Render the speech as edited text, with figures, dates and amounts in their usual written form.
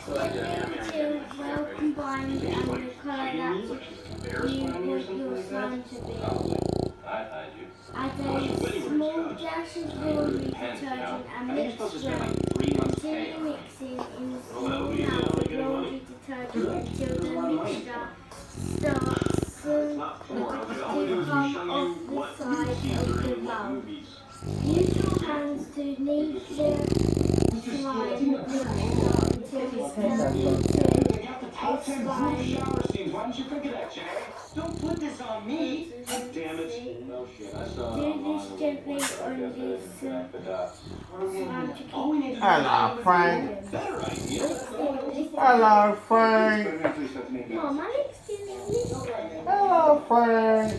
Till well combined and the colour that you want your slime to be. Add a small dash of laundry detergent and mix well. Continue mixing in a small amount of laundry detergent until the mixture starts to come off the side of the bowl. Use your hands to knead the slime mixture until it's turned into Shower scenes. Why didn't you think of that, Jay? Don't put this on me. Damn it. Oh shit, I saw do this gently on this slime to keep Hello, Frank. better idea. Hello, Frank. Mom, I like to do this. Hello, Frank.